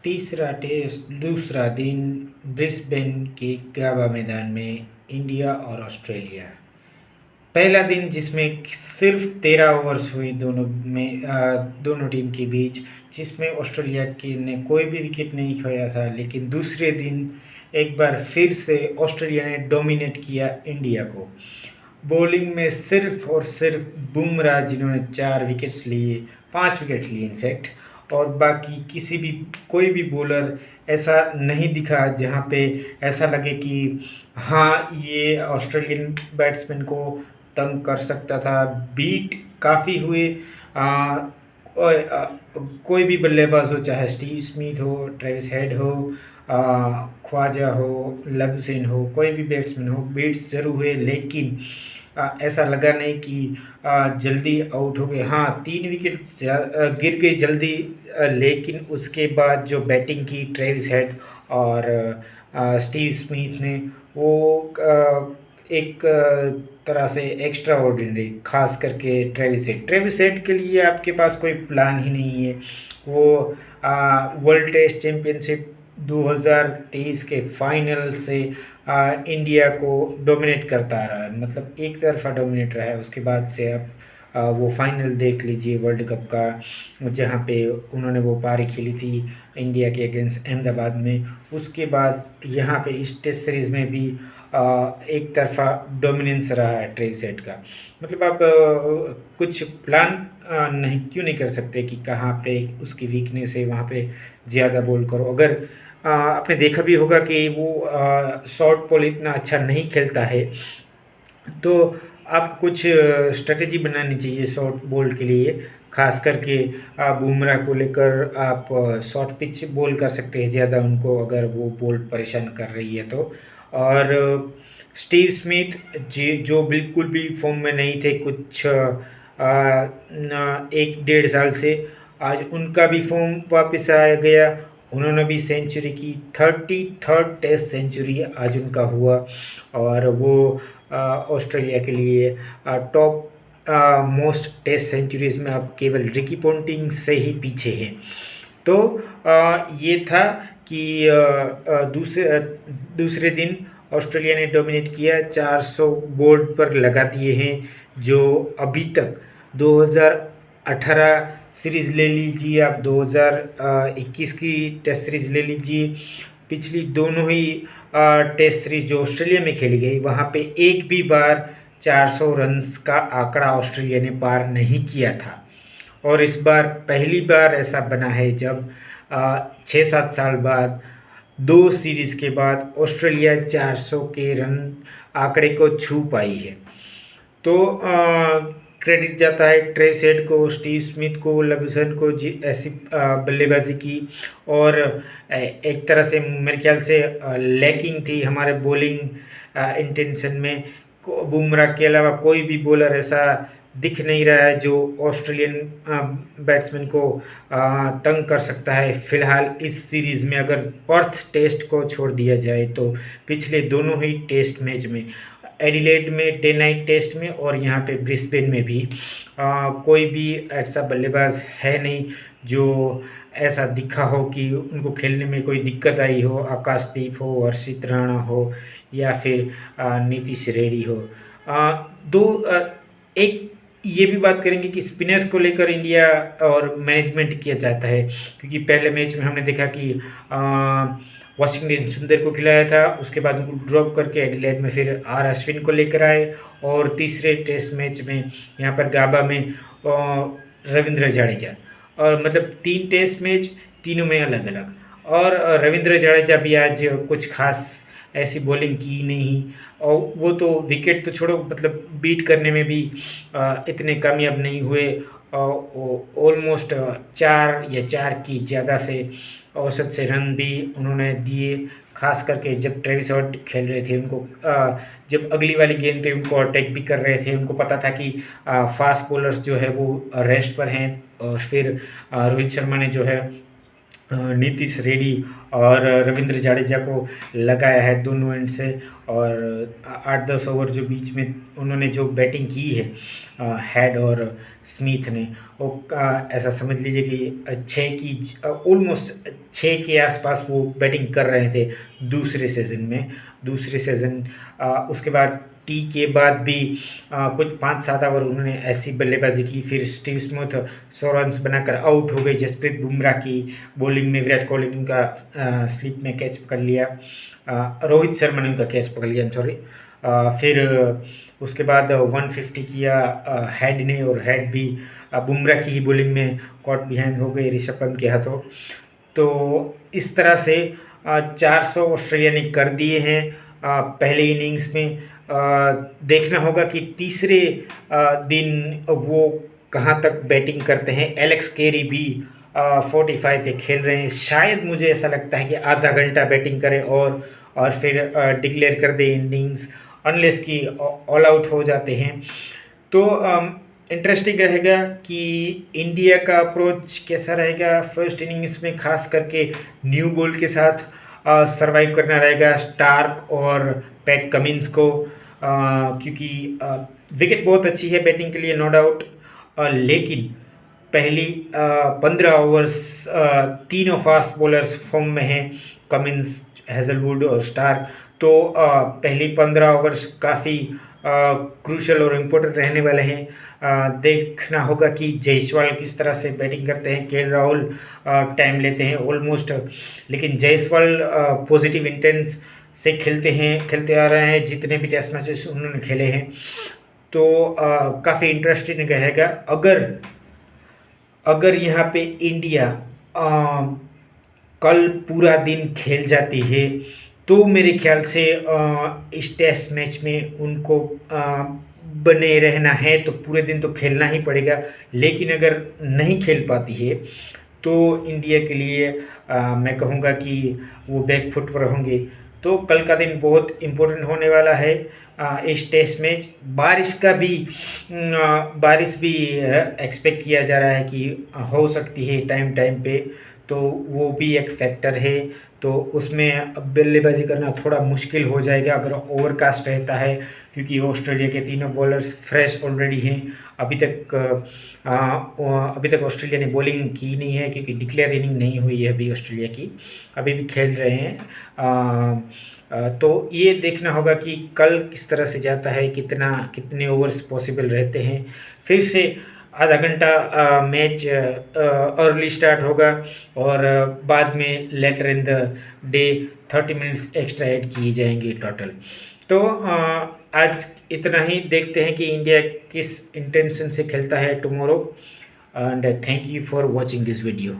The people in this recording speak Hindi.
तीसरा टेस्ट दूसरा दिन ब्रिस्बेन के गाबा मैदान में इंडिया और ऑस्ट्रेलिया। पहला दिन जिसमें सिर्फ 13 ओवर्स हुई दोनों टीम के बीच, जिसमें ऑस्ट्रेलिया की ने कोई भी विकेट नहीं खोया था। लेकिन दूसरे दिन एक बार फिर से ऑस्ट्रेलिया ने डोमिनेट किया इंडिया को। बॉलिंग में सिर्फ और सिर्फ बुमराह, जिन्होंने 4 विकेट्स लिए, 5 विकेट्स लिए इनफैक्ट, और बाकी कोई भी बॉलर ऐसा नहीं दिखा जहाँ पे ऐसा लगे कि हाँ, ये ऑस्ट्रेलियन बैट्समैन को तंग कर सकता था। बीट काफ़ी हुए। कोई भी बल्लेबाज हो, चाहे स्टीव स्मिथ हो, ट्रेविस हेड हो, ख्वाजा हो, लबुशेन हो, कोई भी बैट्समैन हो, बीट्स ज़रूर हुए। लेकिन ऐसा लगा नहीं कि जल्दी आउट हो गए। हाँ, 3 विकेट गिर गई जल्दी, लेकिन उसके बाद जो बैटिंग की ट्रेविस हेड और स्टीव स्मिथ ने, वो एक तरह से एक्स्ट्रा ऑर्डिनरी, खास करके ट्रेविस हेड के लिए आपके पास कोई प्लान ही नहीं है। वो वर्ल्ड टेस्ट चैम्पियनशिप 2023 के फाइनल से इंडिया को डोमिनेट करता आ रहा है, मतलब एक तरफा डोमिनेट रहा है। उसके बाद से अब वो फाइनल देख लीजिए वर्ल्ड कप का, जहाँ पे उन्होंने वो पारी खेली थी इंडिया के अगेंस्ट अहमदाबाद में। उसके बाद यहाँ पे इस टेस्ट सीरीज़ में भी एक तरफा डोमिनेंस रहा है ट्रेविस हेड का। मतलब आप कुछ प्लान क्यों नहीं कर सकते कि कहाँ पे उसकी वीकनेस है, वहाँ पे ज़्यादा बॉल करो। अगर आपने देखा भी होगा कि वो शॉर्ट बॉल इतना अच्छा नहीं खेलता है, तो आपको कुछ स्ट्रेटजी बनानी चाहिए शॉर्ट बॉल के लिए। खास करके बुमराह को लेकर आप शॉर्ट पिच बॉल कर सकते हैं ज़्यादा उनको, अगर वो बॉल परेशान कर रही है तो। और स्टीव स्मिथ जी, जो बिल्कुल भी फॉर्म में नहीं थे कुछ 1 डेढ़ साल से, आज उनका भी फॉर्म वापस आ गया। उन्होंने भी सेंचुरी की, 33rd टेस्ट सेंचुरी आज उनका हुआ। और वो ऑस्ट्रेलिया के लिए टॉप मोस्ट टेस्ट सेंचुरीज में अब केवल रिकी पॉन्टिंग से ही पीछे हैं। तो ये था कि दूसरे दिन ऑस्ट्रेलिया ने डोमिनेट किया, 400 बोर्ड पर लगा दिए हैं। जो अभी तक 2018 सीरीज़ ले लीजिए, आप 2021 की टेस्ट सीरीज़ ले लीजिए, पिछली दोनों ही टेस्ट सीरीज जो ऑस्ट्रेलिया में खेली गई, वहाँ पे एक भी बार 400 रन्स का आंकड़ा ऑस्ट्रेलिया ने पार नहीं किया था। और इस बार पहली बार ऐसा बना है जब 6-7 साल बाद, 2 सीरीज़ के बाद ऑस्ट्रेलिया 400 के रन आंकड़े को छू पाई है। तो क्रेडिट जाता है ट्रेविस हेड को, स्टीव स्मिथ को, लबुशेन को जी ऐसी बल्लेबाजी की। और एक तरह से मेरे ख्याल से लैकिंग थी हमारे बॉलिंग इंटेंशन में। बुमराह के अलावा कोई भी बॉलर ऐसा दिख नहीं रहा है जो ऑस्ट्रेलियन बैट्समैन को तंग कर सकता है फिलहाल इस सीरीज़ में। अगर पर्थ टेस्ट को छोड़ दिया जाए तो पिछले दोनों ही टेस्ट मैच में, एडिलेड में डे नाइट टेस्ट में और यहाँ पे ब्रिस्बेन में भी, कोई भी ऐसा बल्लेबाज है नहीं जो ऐसा दिखा हो कि उनको खेलने में कोई दिक्कत आई हो। आकाशदीप हो, हर्षित राणा हो, या फिर नीतीश रेड्डी हो। एक ये भी बात करेंगे कि स्पिनर्स को लेकर इंडिया और मैनेजमेंट किया जाता है, क्योंकि पहले मैच में हमने देखा कि वाशिंगटन सुंदर को खिलाया था, उसके बाद उनको ड्रॉप करके एडिलेड में फिर आर अश्विन को लेकर आए, और तीसरे टेस्ट मैच में यहाँ पर गाबा में रविंद्र जडेजा। और मतलब 3 टेस्ट मैच, तीनों में अलग अलग। और रविंद्र जडेजा भी आज कुछ खास ऐसी बॉलिंग की नहीं, और वो तो विकेट तो छोड़ो, मतलब बीट करने में भी इतने कामयाब नहीं हुए। ऑलमोस्ट 4 की ज़्यादा से औसत से रन भी उन्होंने दिए। खास करके जब ट्रेविस हेड खेल रहे थे, उनको जब अगली वाली गेंद पे उनको अटैक भी कर रहे थे, उनको पता था कि फास्ट बॉलर्स जो है वो रेस्ट पर हैं। और फिर रोहित शर्मा ने जो है नीतीश रेड्डी और रविंद्र जाडेजा को लगाया है दोनों एंड से। और 8-10 ओवर जो बीच में उन्होंने जो बैटिंग की है हेड और स्मिथ ने, वो ऐसा समझ लीजिए कि 6 की ऑलमोस्ट 6 के आसपास वो बैटिंग कर रहे थे दूसरे सीज़न में। दूसरे सीज़न उसके बाद टी के बाद भी कुछ 5-7 ओवर उन्होंने ऐसी बल्लेबाजी की। फिर स्टीव स्मिथ 100 रन्स बनाकर आउट हो गए। जसप्रीत बुमराह की बॉलिंग में विराट कोहली ने उनका स्लिप में कैच पकड़ लिया। रोहित शर्मा ने उनका कैच पकड़ लिया, सॉरी। फिर उसके बाद 150 किया हेड ने, और हेड भी बुमराह की ही बॉलिंग में कॉट बिहाइंड हो गए ऋषभ पंत के हाथों। तो इस तरह से 400 ऑस्ट्रेलिया ने कर दिए हैं पहले इनिंग्स में। देखना होगा कि तीसरे दिन वो कहाँ तक बैटिंग करते हैं। एलेक्स कैरी भी 45 पे खेल रहे हैं। शायद मुझे ऐसा लगता है कि आधा घंटा बैटिंग करें और फिर डिक्लेयर कर दे इनिंग्स, अनलेस कि ऑल आउट हो जाते हैं। तो इंटरेस्टिंग रहेगा कि इंडिया का अप्रोच कैसा रहेगा फर्स्ट इनिंग्स में, खास करके न्यू बॉल के साथ सरवाइव करना रहेगा स्टार्क और पैट कमिंस को, क्योंकि विकेट बहुत अच्छी है बैटिंग के लिए, नो डाउट। लेकिन पहली 15 ओवर्स तीनों फास्ट बॉलर्स फॉर्म में हैं, कमिंस, हेजलवुड और स्टार्क। तो पहली 15 ओवर्स काफ़ी क्रूशल और इम्पोर्टेंट रहने वाले हैं। देखना होगा कि जायसवाल किस तरह से बैटिंग करते हैं। केएल राहुल टाइम लेते हैं ऑलमोस्ट, लेकिन जायसवाल पॉजिटिव इंटेंस से खेलते आ रहे हैं जितने भी टेस्ट मैचेस उन्होंने खेले हैं। तो काफ़ी इंटरेस्टिंग रहेगा। अगर यहाँ पे इंडिया कल पूरा दिन खेल जाती है तो मेरे ख्याल से इस टेस्ट मैच में उनको बने रहना है तो पूरे दिन तो खेलना ही पड़ेगा। लेकिन अगर नहीं खेल पाती है तो इंडिया के लिए मैं कहूँगा कि वो बैक फुट पर होंगे। तो कल का दिन बहुत इम्पोर्टेंट होने वाला है। इस टेस्ट मैच बारिश भी एक्सपेक्ट किया जा रहा है कि हो सकती है टाइम पे, तो वो भी एक फैक्टर है। तो उसमें बल्लेबाजी करना थोड़ा मुश्किल हो जाएगा अगर ओवरकास्ट रहता है, क्योंकि ऑस्ट्रेलिया के तीनों बॉलर्स फ्रेश ऑलरेडी हैं। अभी तक ऑस्ट्रेलिया ने बॉलिंग की नहीं है, क्योंकि डिक्लेयर इनिंग नहीं हुई है अभी ऑस्ट्रेलिया की, अभी भी खेल रहे हैं। तो ये देखना होगा कि कल किस तरह से जाता है, कितने ओवर्स पॉसिबल रहते हैं। फिर से आधा घंटा मैच अर्ली स्टार्ट होगा और बाद में later in the day 30 minutes extra add किए जाएंगे टोटल। तो आज इतना ही। देखते हैं कि इंडिया किस इंटेंशन से खेलता है tomorrow. And thank you for watching this video.